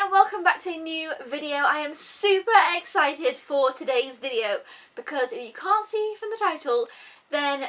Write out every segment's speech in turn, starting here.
and welcome back to a new video. I am super excited for today's video because if you can't see from the title, then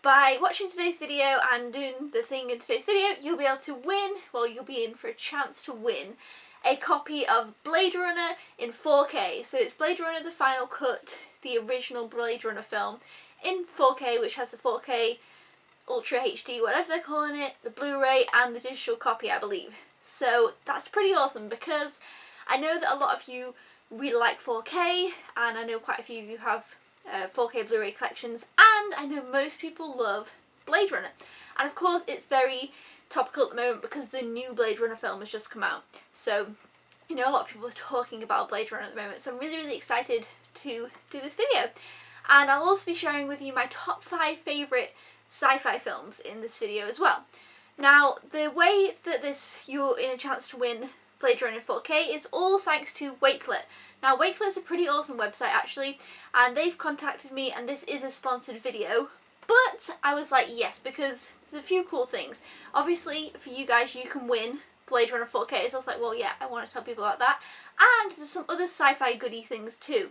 by watching today's video and doing the thing in today's video, you'll be able to win, well, you'll be in for a chance to win a copy of Blade Runner in 4K. So it's Blade Runner the Final Cut, the original Blade Runner film in 4K, which has the 4K Ultra HD, whatever they're calling it, the Blu-ray and the digital copy, I believe. So that's pretty awesome because I know that a lot of you really like 4K, and I know quite a few of you have 4K Blu-ray collections, and I know most people love Blade Runner. And of course it's very topical at the moment because the new Blade Runner film has just come out. So, you know, a lot of people are talking about Blade Runner at the moment, so I'm really excited to do this video. And I'll also be sharing with you my top 5 favourite sci-fi films in this video as well. Now, the way that you're in a chance to win Blade Runner 4K is all thanks to Wakelet. Now, Wakelet is a pretty awesome website actually, and they've contacted me, and this is a sponsored video, but I was like, yes, because there's a few cool things. Obviously, for you guys, you can win Blade Runner 4K, so I was like, well, yeah, I want to tell people about that. And there's some other sci-fi goodie things too,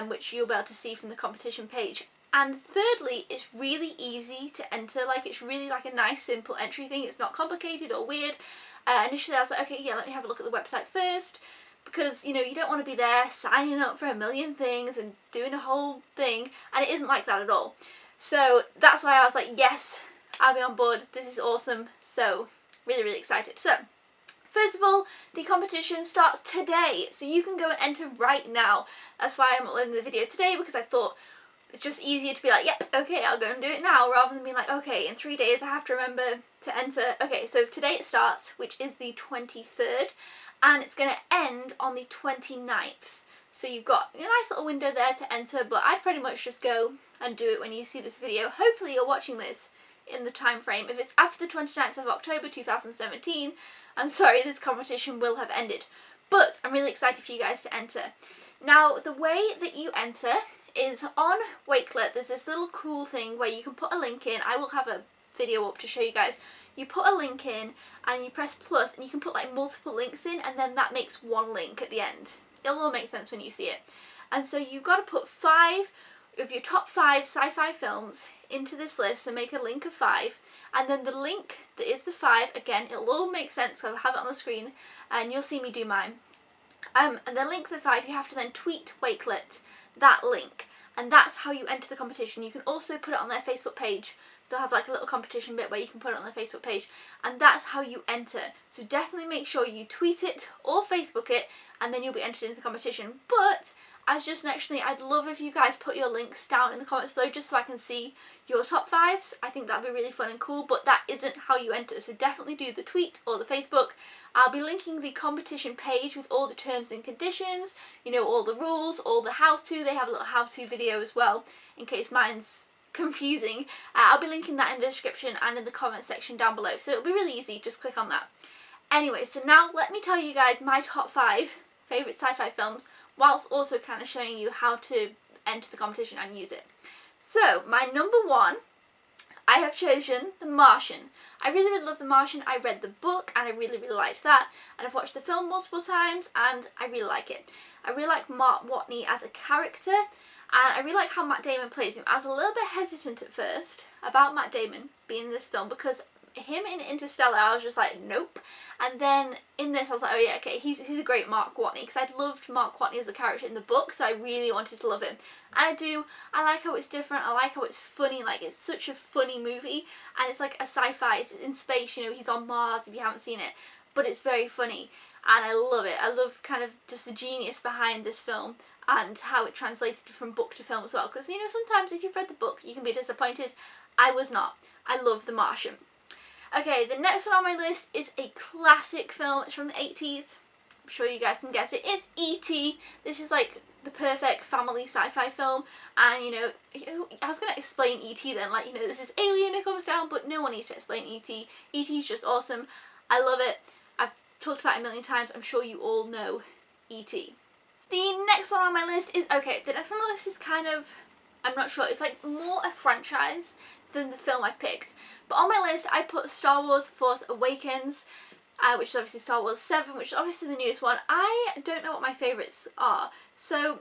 which you'll be able to see from the competition page. And thirdly, it's really easy to enter. Like, it's really like a nice simple entry thing. It's not complicated or weird. Initially I was like, okay, yeah, let me have a look at the website first, because, you know, you don't want to be there signing up for a million things and doing a whole thing, and it isn't like that at all. So that's why I was like, yes, I'll be on board. This is awesome. So really excited. So first of all, the competition starts today, so you can go and enter right now. That's why I'm uploading the video today, because I thought it's just easier to be like, yep, okay, I'll go and do it now, rather than being like, okay, in 3 days I have to remember to enter. Okay, so today it starts, which is the 23rd, and it's going to end on the 29th. So you've got a nice little window there to enter, but I'd pretty much just go and do it when you see this video. Hopefully you're watching this in the time frame. If it's after the 29th of October 2017, I'm sorry, this competition will have ended. But I'm really excited for you guys to enter. Now, the way that you enter is on Wakelet. There's this little cool thing where you can put a link in. I will have a video up to show you guys. You put a link in and you press plus, and you can put like multiple links in, and then that makes one link at the end. It'll all make sense when you see it. And so you've got to put 5 of your top 5 sci-fi films into this list and make a link of 5, and then the link that is the 5, again, it'll all make sense because I'll have it on the screen and you'll see me do mine. And the link of the 5, you have to then tweet Wakelet that link, and that's how you enter the competition. You can also put it on their Facebook page. They'll have like a little competition bit where you can put it on their Facebook page, and that's how you enter. So definitely make sure you tweet it or Facebook it, and then you'll be entered into the competition. But as just an extra thing, I'd love if you guys put your links down in the comments below just so I can see your top 5s. I think that'd be really fun and cool, but that isn't how you enter, so definitely do the tweet or the Facebook. I'll be linking the competition page with all the terms and conditions, you know, all the rules, all the how-to. They have a little how-to video as well, in case mine's confusing. I'll be linking that in the description and in the comment section down below, so it'll be really easy, just click on that. Anyway, so now let me tell you guys my top 5 favourite sci-fi films, whilst also kind of showing you how to enter the competition and use it. So, my number 1, I have chosen The Martian. I really love The Martian. I read the book and I really liked that, and I've watched the film multiple times and I really like it. I really like Mark Watney as a character, and I really like how Matt Damon plays him. I was a little bit hesitant at first about Matt Damon being in this film because him in Interstellar, I was just like, nope. And then in this, I was like, oh yeah, okay, he's a great Mark Watney, because I'd loved Mark Watney as a character in the book, so I really wanted to love him. And I do. I like how it's different. I like how it's funny. Like, it's such a funny movie, and it's like a sci-fi. It's in space, you know, he's on Mars if you haven't seen it, but it's very funny, and I love it. I love kind of just the genius behind this film and how it translated from book to film as well, because, you know, sometimes if you've read the book, you can be disappointed. I was not. I love The Martian. Okay, the next one on my list is a classic film. It's from the 80s. I'm sure you guys can guess it. It's E.T. This is like the perfect family sci-fi film, and, you know, I was going to explain E.T. then, like, you know, this is alien that comes down, but no one needs to explain E.T. E.T. is just awesome. I love it. I've talked about it a million times. I'm sure you all know E.T. The next one on my list is, okay, the next one on the list is kind of, I'm not sure, it's like more a franchise than the film I picked. But on my list I put Star Wars: Force Awakens. which is obviously Star Wars 7, which is obviously the newest one. I don't know what my favourites are, so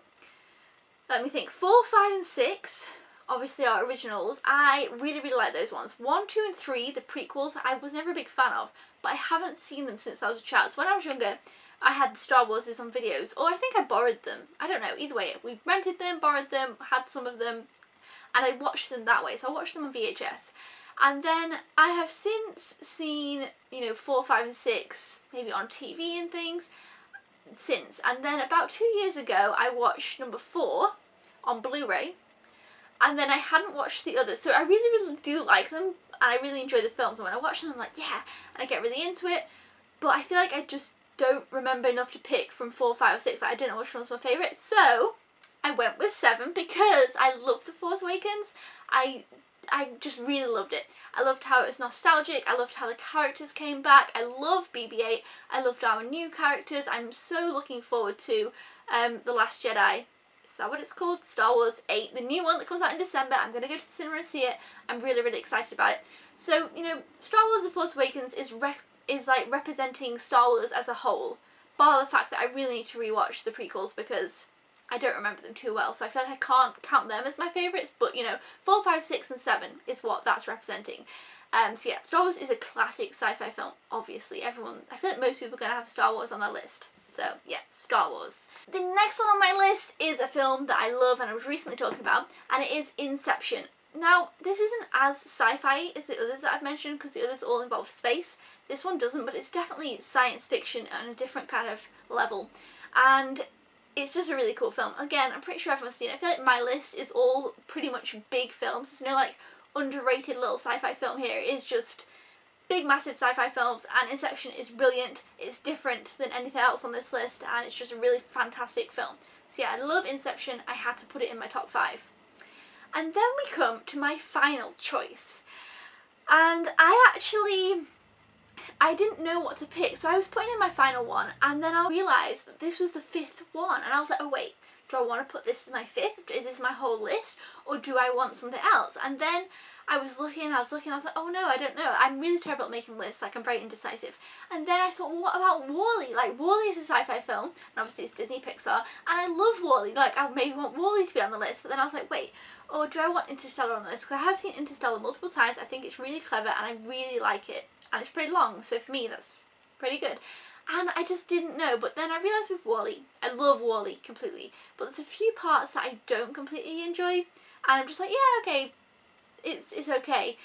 let me think. 4, 5 and 6 obviously are originals. I really, really like those ones. 1, 2 and 3, the prequels, I was never a big fan of, but I haven't seen them since I was a child. So when I was younger, I had the Star Warses on videos, or I think I borrowed them. I don't know, either way. We rented them, borrowed them, had some of them, and I watched them that way. So I watched them on VHS. And then I have since seen, 4, 5 and 6, maybe on TV and things, since. And then about 2 years ago, I watched number 4 on Blu-ray. And then I hadn't watched the others. So I really, really do like them, and I really enjoy the films. And when I watch them, I'm like, yeah, and I get really into it. But I feel like I just don't remember enough to pick from 4, 5 or 6. Like, I don't know which one's my favourite. So I went with 7 because I love The Force Awakens. I just really loved it. I loved how it was nostalgic. I loved how the characters came back. I love BB-8. I loved our new characters. I'm so looking forward to The Last Jedi. Is that what it's called? Star Wars 8, the new one that comes out in December. I'm going to go to the cinema and see it. I'm really, really excited about it. So, Star Wars The Force Awakens is like representing Star Wars as a whole, bar the fact that I really need to rewatch the prequels because I don't remember them too well, so I feel like I can't count them as my favourites, but 4, 5, 6 and 7 is what that's representing. So yeah, Star Wars is a classic sci-fi film, obviously. I feel like most people are going to have Star Wars on their list. So yeah, Star Wars. The next one on my list is a film that I love and I was recently talking about, and it is Inception. Now, this isn't as sci-fi as the others that I've mentioned because the others all involve space. This one doesn't, but it's definitely science fiction on a different kind of level. And it's just a really cool film. Again, I'm pretty sure everyone's seen it. I feel like my list is all pretty much big films. There's no like underrated little sci-fi film here. It is just big, massive sci-fi films, and Inception is brilliant. It's different than anything else on this list, and it's just a really fantastic film. So yeah, I love Inception. I had to put it in my top 5. And then we come to my final choice. And I didn't know what to pick, so I was putting in my final one, and then I realised that this was the 5th one, and I was like, oh wait, do I want to put this as my 5th? Is this my whole list? Or do I want something else? And then I was looking, I was like, oh no, I don't know. I'm really terrible at making lists, like I'm very indecisive. And then I thought, well, what about WALL-E? Like, WALL-E is a sci-fi film, and obviously it's Disney Pixar, and I love WALL-E. Like, I maybe want WALL-E to be on the list, but then I was like, wait, or do I want Interstellar on the list? Because I have seen Interstellar multiple times. I think it's really clever, and I really like it. And it's pretty long, so for me that's pretty good. And I just didn't know, but then I realised with WALL-E, I love WALL-E completely, but there's a few parts that I don't completely enjoy, and I'm just like, yeah, okay, it's okay.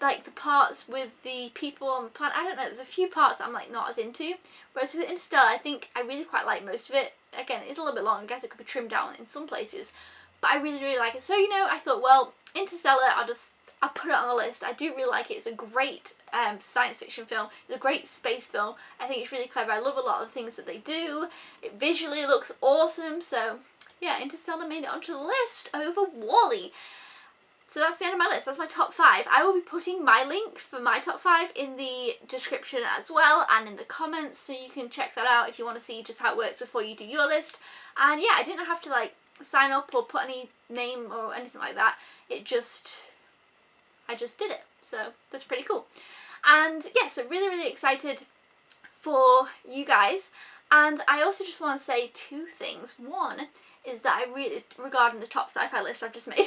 Like the parts with the people on the planet, I don't know, there's a few parts that I'm like not as into, whereas with Interstellar, I think I really quite like most of it. Again, it's a little bit long, I guess it could be trimmed down in some places, but I really, really like it. So, I thought, well, Interstellar, I'll put it on the list. I do really like it. It's a great science fiction film. It's a great space film. I think it's really clever. I love a lot of the things that they do. It visually looks awesome. So yeah, Interstellar made it onto the list over WALL-E. So that's the end of my list. That's my top 5. I will be putting my link for my top 5 in the description as well and in the comments, so you can check that out if you want to see just how it works before you do your list. And yeah, I didn't have to like sign up or put any name or anything like that. I just did it, so that's pretty cool. And yeah, so really, really excited for you guys. And I also just want to say 2 things. One is that regarding the top sci-fi list I've just made,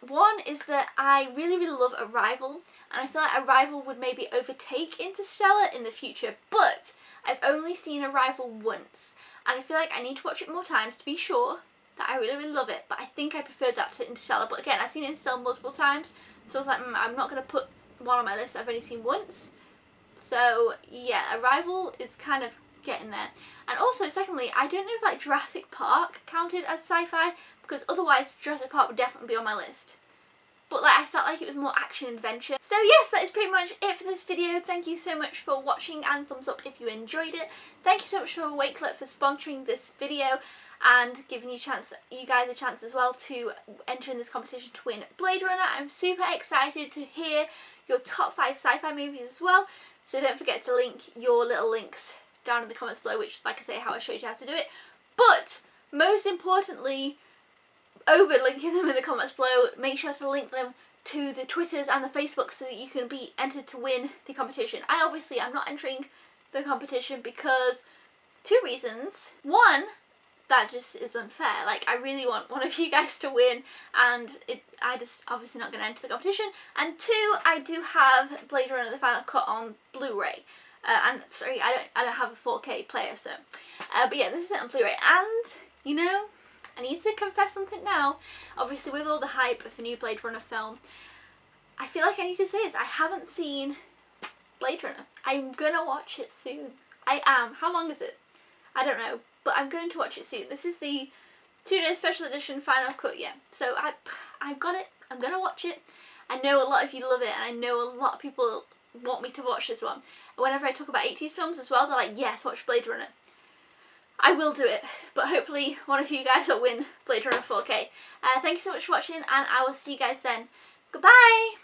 one is that I really, really love Arrival, and I feel like Arrival would maybe overtake Interstellar in the future, but I've only seen Arrival once, and I feel like I need to watch it more times to be sure that I really, really love it, but I think I preferred that to Interstellar. But again, I've seen Interstellar multiple times, so I was like, I'm not going to put one on my list I've only seen once. So yeah, Arrival is kind of getting there. And also, secondly, I don't know if like Jurassic Park counted as sci-fi, because otherwise Jurassic Park would definitely be on my list. But like, I felt like it was more action adventure. So yes, that is pretty much it for this video. Thank you so much for watching, and thumbs up if you enjoyed it. Thank you so much for Wakelet for sponsoring this video and giving you guys a chance as well to enter in this competition to win Blade Runner. I'm super excited to hear your top 5 sci-fi movies as well. So don't forget to link your little links down in the comments below, which, like I say, how I showed you how to do it. But most importantly, over linking them in the comments below, make sure to link them to the Twitters and the Facebooks so that you can be entered to win the competition. I'm not entering the competition because 2 reasons. One, that just is unfair. Like, I really want one of you guys to win, and I just obviously not going to enter the competition. And 2, I do have Blade Runner: The Final Cut on Blu-ray. And sorry, I don't have a 4K player, so but yeah, this is it on Blu-ray. And you know, I need to confess something now. Obviously, with all the hype of the new Blade Runner film, I feel like I need to say this. I haven't seen Blade Runner. I'm gonna watch it soon. I am. How long is it? I don't know, but I'm going to watch it soon. This is the 2-day special edition final cut, yeah. So I've got it. I'm gonna watch it. I know a lot of you love it, and I know a lot of people want me to watch this one. Whenever I talk about 80s films as well, they're like, yes, watch Blade Runner. I will do it, but hopefully one of you guys will win Blade Runner 4K. Thank you so much for watching, and I will see you guys then. Goodbye!